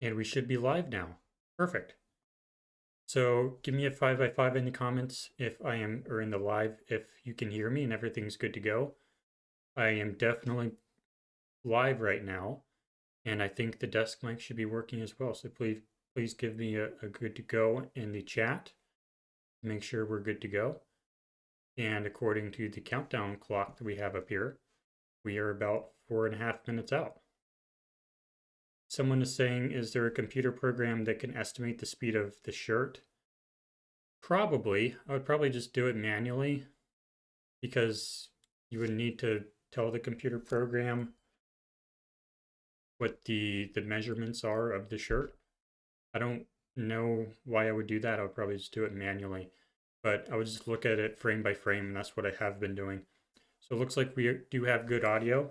And we should be live now. Perfect. So give me a 5x5 in the comments if I am, or in the live, if you can hear me and everything's good to go. I am definitely live right now, and I think the desk mic should be working as well. So please give me a good to go in the chat. Make sure we're good to go. And according to the countdown clock that we have up here, we are about 4.5 minutes out. Someone is saying, is there a computer program that can estimate the speed of the shirt? Probably. I would probably just do it manually because you would need to tell the computer program what the measurements are of the shirt. I don't know why I would do that. I would probably just do it manually. But I would just look at it frame by frame, and that's what I have been doing. So it looks like we do have good audio.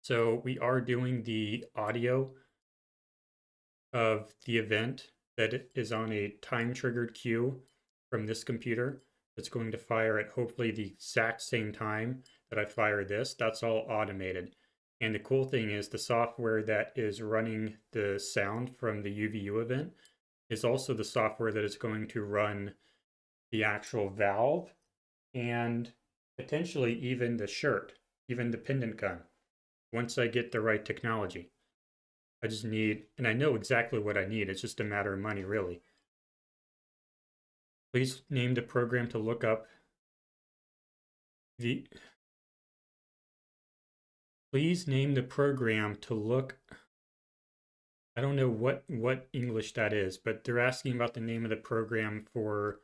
So we are doing the audio of the event that is on a time-triggered queue from this computer that's going to fire at hopefully the exact same time that I fire this. That's all automated. And the cool thing is the software that is running the sound from the UVU event is also the software that is going to run the actual valve and potentially even the shirt, even the pendant gun, once I get the right technology. I just need, and I know exactly what I need. It's just a matter of money, really. Please name the program to look up the. Please name the program to look. I don't know what English that is, but they're asking about the name of the program for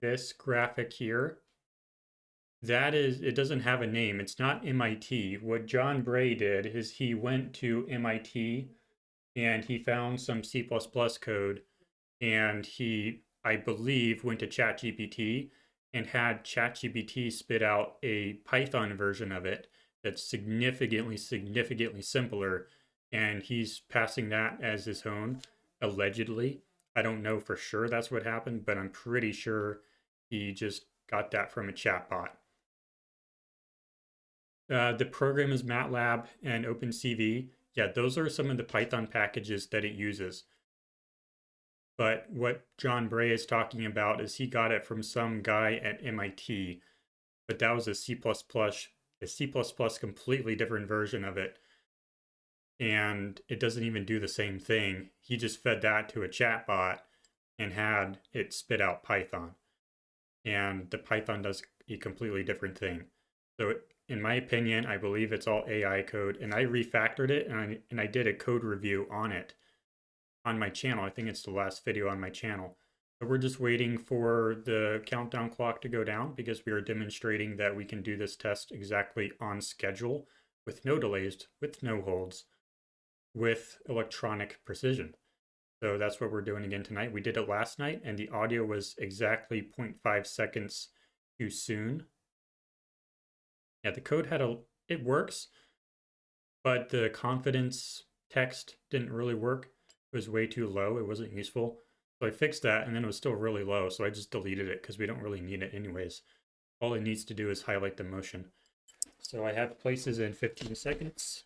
this graphic here. That is, it doesn't have a name. It's not MIT. What John Bray did is he went to MIT and he found some C++ code, and he, I believe, went to ChatGPT and had ChatGPT spit out a Python version of it that's significantly simpler, and he's passing that as his own, allegedly. I don't know for sure that's what happened, but I'm pretty sure he just got that from a chatbot. The program is MATLAB and OpenCV. Yeah, those are some of the Python packages that it uses. But what John Bray is talking about is he got it from some guy at MIT, but that was a C++, completely different version of it. And it doesn't even do the same thing. He just fed that to a chatbot and had it spit out Python. And the Python does a completely different thing. So in my opinion, I believe it's all AI code, and I refactored it and I did a code review on it on my channel. I think it's the last video on my channel. But we're just waiting for the countdown clock to go down because we are demonstrating that we can do this test exactly on schedule with no delays, with no holds, with electronic precision. So that's what we're doing again tonight. We did it last night and the audio was exactly 0.5 seconds too soon. Yeah, the code it works, but the confidence text didn't really work. It was way too low. It wasn't useful. So I fixed that, and then it was still really low, so I just deleted it because we don't really need it anyways. All it needs to do is highlight the motion. So I have places in 15 seconds.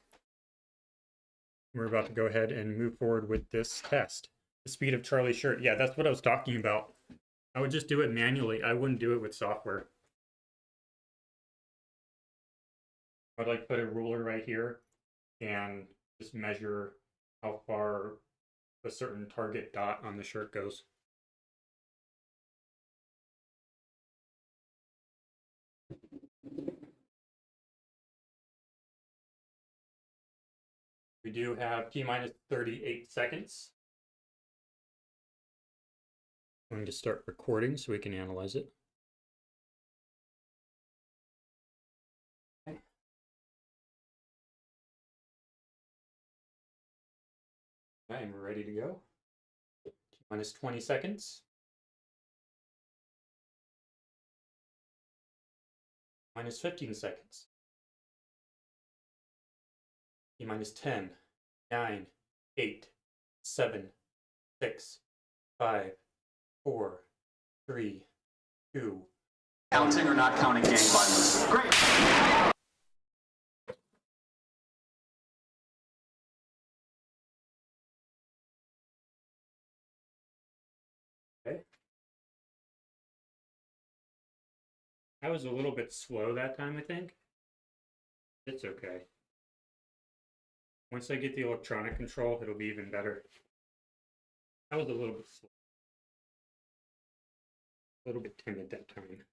We're about to go ahead and move forward with this test. The speed of Charlie's shirt. Yeah, that's what I was talking about. I would just do it manually. I wouldn't do it with software. I'd like put a ruler right here and just measure how far a certain target dot on the shirt goes. We do have T-minus 38 seconds. I'm going to start recording so we can analyze it. Okay. I'm ready to go. T-minus 20 seconds. Minus 15 seconds. T-minus 10, 9, 8, 7, 6, 5, 4, 3, 2. Counting or not counting gang violence? Great. I was a little bit slow that time, I think. It's okay. Once I get the electronic control, it'll be even better. I was a little bit slow. A little bit timid that time.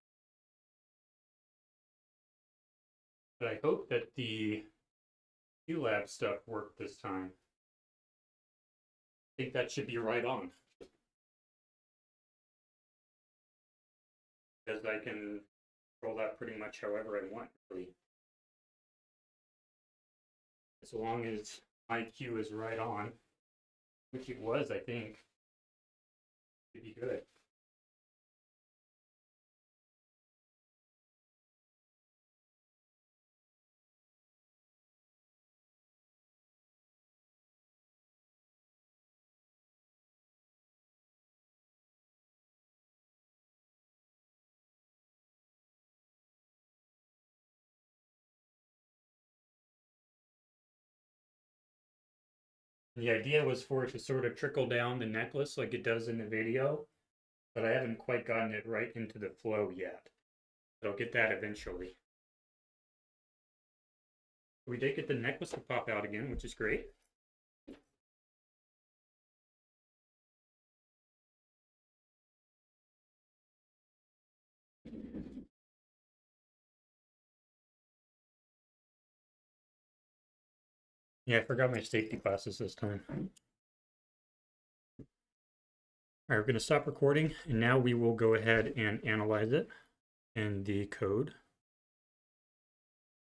But I hope that the QLab stuff worked this time. I think that should be right on. Because I can control that pretty much however I want, really. As long as my cue is right on, which it was, I think, it'd be good. The idea was for it to sort of trickle down the necklace like it does in the video, but I haven't quite gotten it right into the flow yet. But I'll get that eventually. We did get the necklace to pop out again, which is great. Yeah, I forgot my safety glasses this time. All right, we're going to stop recording, and now we will go ahead and analyze it in the code.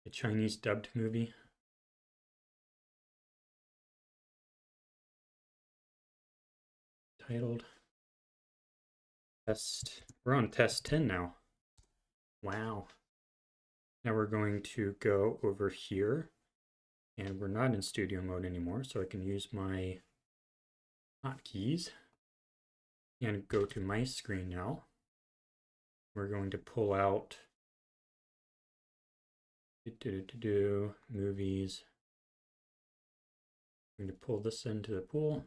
The Chinese dubbed movie. Titled Test. We're on test 10 now. Wow. Now we're going to go over here, and we're not in studio mode anymore, so I can use my hotkeys and go to my screen now. We're going to pull out movies. I'm going to pull this into the pool,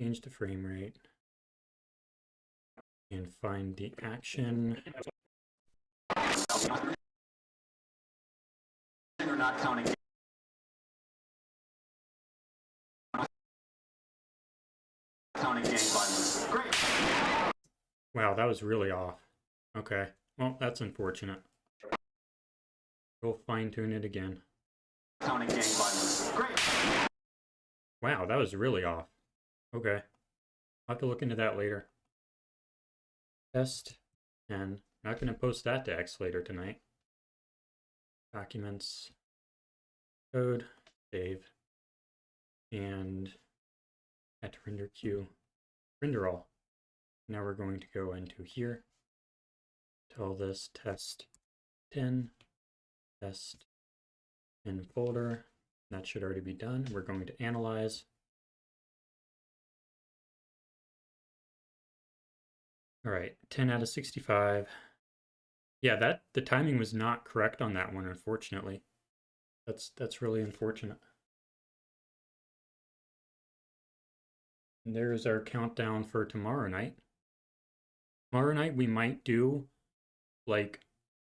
change the frame rate, and find the action. Or not counting. Counting gang violence. Great. Wow, that was really off. Okay, well, that's unfortunate. We'll fine-tune it again. Counting gang violence. Great. Wow, that was really off. Okay, I'll have to look into that later. Test, and I'm not going to post that to X later tonight. Documents, code, save, and at render queue, render all. Now we're going to go into here, tell this test 10, test in folder. That should already be done. We're going to analyze. All right, 10 out of 65. Yeah, the timing was not correct on that one, unfortunately. That's really unfortunate. And there's our countdown for tomorrow night. Tomorrow night we might do like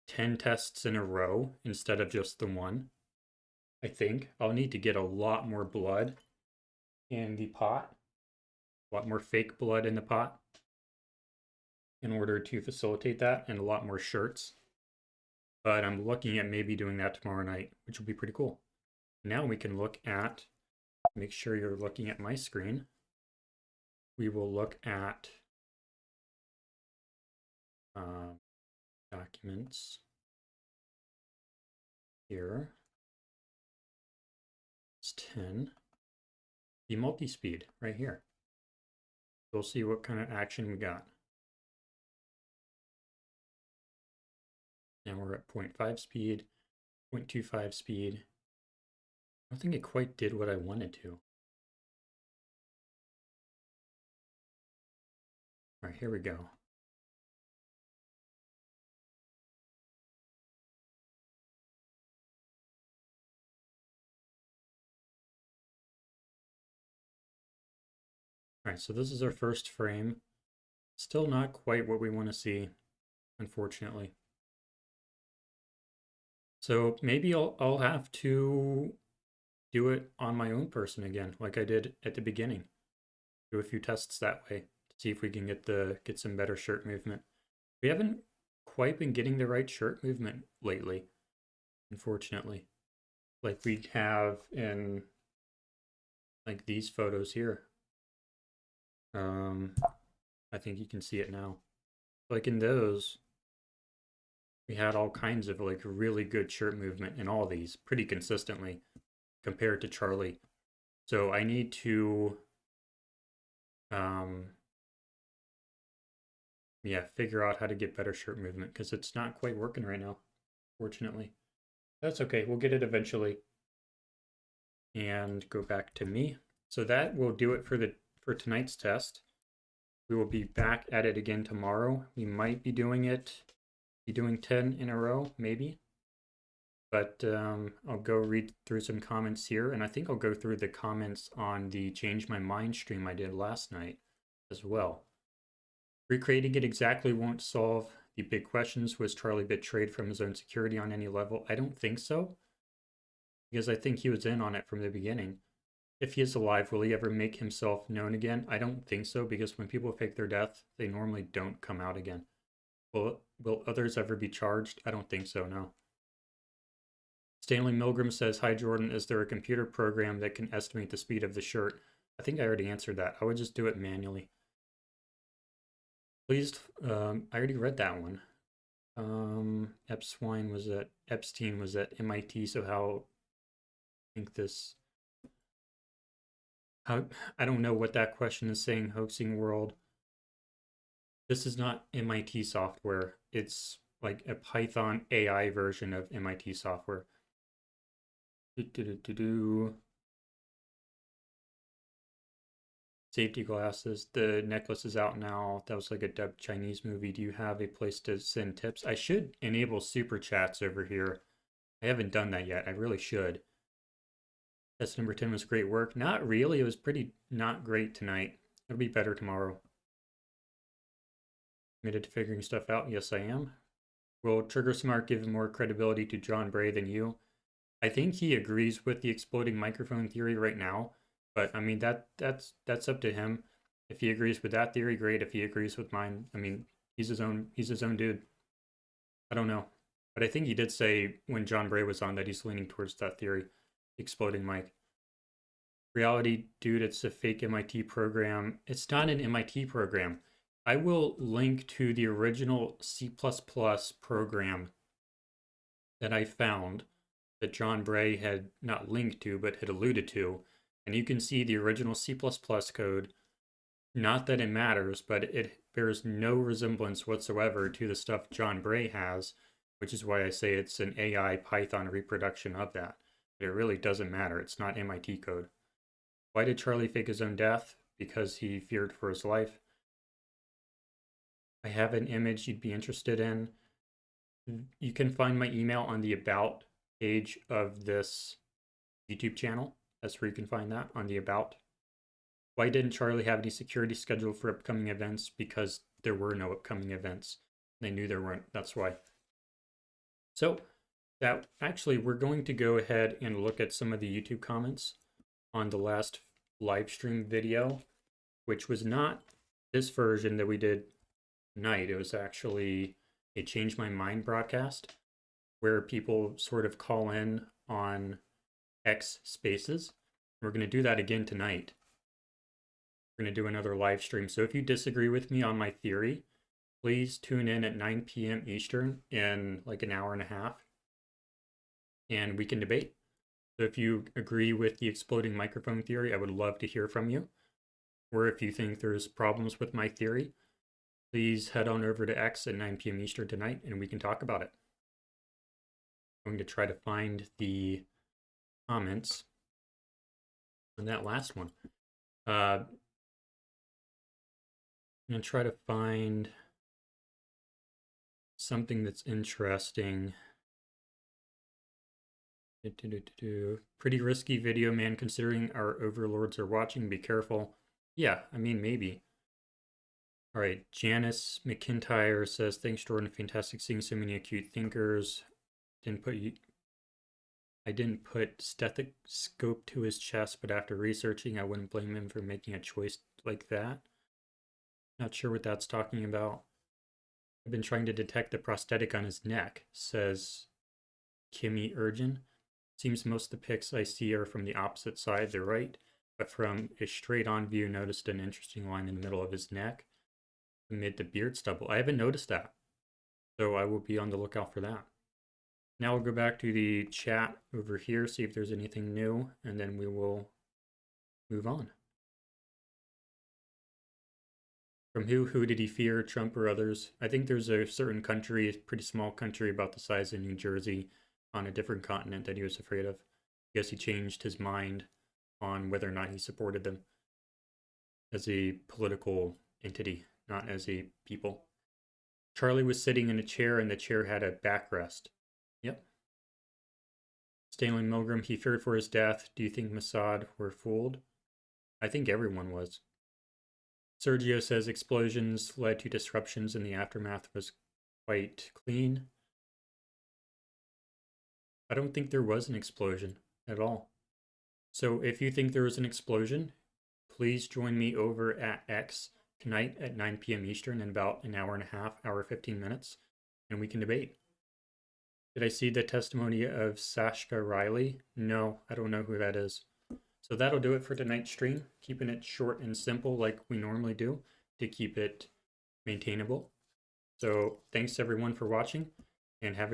10 tests in a row instead of just the one. I think I'll need to get a lot more blood in the pot, a lot more fake blood in the pot in order to facilitate that, and a lot more shirts. But I'm looking at maybe doing that tomorrow night, which will be pretty cool. Now we can look at, make sure you're looking at my screen. We will look at documents here. It's 10. The multi-speed right here. We'll see what kind of action we got. Now we're at 0.5 speed, 0.25 speed. I don't think it quite did what I wanted to. All right, here we go. All right, so this is our first frame. Still not quite what we want to see, unfortunately. So maybe I'll have to do it on my own person again, like I did at the beginning. Do a few tests that way to see if we can get some better shirt movement. We haven't quite been getting the right shirt movement lately, unfortunately. Like we have in like these photos here. I think you can see it now. Like in those, we had all kinds of like really good shirt movement in all these pretty consistently compared to Charlie. So I need to um yeah, figure out how to get better shirt movement because it's not quite working right now, fortunately. That's okay. We'll get it eventually. And go back to me. So that will do it for tonight's test. We will be back at it again tomorrow. We might be doing 10 in a row, maybe. But I'll go read through some comments here, and I think I'll go through the comments on the Change My Mind stream I did last night as well. Recreating it exactly won't solve the big questions. Was Charlie betrayed from his own security on any level? I don't think so, because I think he was in on it from the beginning. If he is alive, will he ever make himself known again? I don't think so, because when people fake their death, they normally don't come out again. Will others ever be charged? I don't think so, no. Stanley Milgram says, hi Jordan, is there a computer program that can estimate the speed of the shirt? I think I already answered that. I would just do it manually. Please, I already read that one. Epstein was at MIT, so how I think this how I don't know what that question is saying, hoaxing world. This is not MIT software. It's like a Python AI version of MIT software. Safety glasses. The necklace is out now. That was like a dubbed Chinese movie. Do you have a place to send tips? I should enable super chats over here. I haven't done that yet. I really should. Test number 10 was great work. Not really. It was pretty not great tonight. It'll be better tomorrow. Committed to figuring stuff out? Yes, I am. Will Trigger Smart give more credibility to John Bray than you? I think he agrees with the exploding microphone theory right now, but I mean that's up to him. If he agrees with that theory, great. If he agrees with mine, I mean he's his own dude. I don't know, but I think he did say when John Bray was on that he's leaning towards that theory, exploding mic. Reality, dude, it's a fake MIT program. It's not an MIT program. I will link to the original C++ program that I found that John Bray had not linked to but had alluded to, and you can see the original C++ code. Not that it matters, but it bears no resemblance whatsoever to the stuff John Bray has, which is why I say it's an AI Python reproduction of that. But it really doesn't matter. It's not MIT code. Why did Charlie fake his own death? Because he feared for his life. I have an image you'd be interested in. You can find my email on the About page of this YouTube channel. That's where you can find that, on the About. Why didn't Charlie have any security scheduled for upcoming events? Because there were no upcoming events. They knew there weren't. That's why. So that actually, we're going to go ahead and look at some of the YouTube comments on the last live stream video, which was not this version that we did tonight. It was actually a Change My Mind broadcast where people sort of call in on X Spaces. We're going to do that again tonight. We're going to do another live stream. So if you disagree with me on my theory, please tune in at 9 p.m. Eastern in like an hour and a half, and we can debate. So if you agree with the exploding microphone theory, I would love to hear from you. Or if you think there's problems with my theory, please head on over to X at 9 p.m. Eastern tonight, and we can talk about it. I'm going to try to find the comments on that last one. I'm going to try to find something that's interesting. Pretty risky video, man, considering our overlords are watching. Be careful. Yeah, I mean, maybe. All right, Janice McIntyre says, thanks, Jordan. Fantastic seeing so many acute thinkers. Didn't I didn't put stethoscope to his chest, but after researching, I wouldn't blame him for making a choice like that. Not sure what that's talking about. I've been trying to detect the prosthetic on his neck, says Kimmy Urgin. Seems most of the pics I see are from the opposite side, the right, but from a straight-on view, noticed an interesting line in the middle of his neck amid the beard stubble. I haven't noticed that, so I will be on the lookout for that. Now we'll go back to the chat over here, see if there's anything new, and then we will move on. From who did he fear, Trump or others? I think there's a certain country, a pretty small country about the size of New Jersey, on a different continent that he was afraid of. I guess he changed his mind on whether or not he supported them as a political entity, not as a people. Charlie was sitting in a chair and the chair had a backrest. Yep. Stanley Milgram, he feared for his death. Do you think Mossad were fooled? I think everyone was. Sergio says explosions led to disruptions and the aftermath was quite clean. I don't think there was an explosion at all. So if you think there was an explosion, please join me over at X tonight at 9 p.m. Eastern in about an hour and a half, hour 15 minutes, and we can debate. Did I see the testimony of Sashka Riley? No, I don't know who that is. So that'll do it for tonight's stream, keeping it short and simple like we normally do to keep it maintainable. So thanks everyone for watching and have a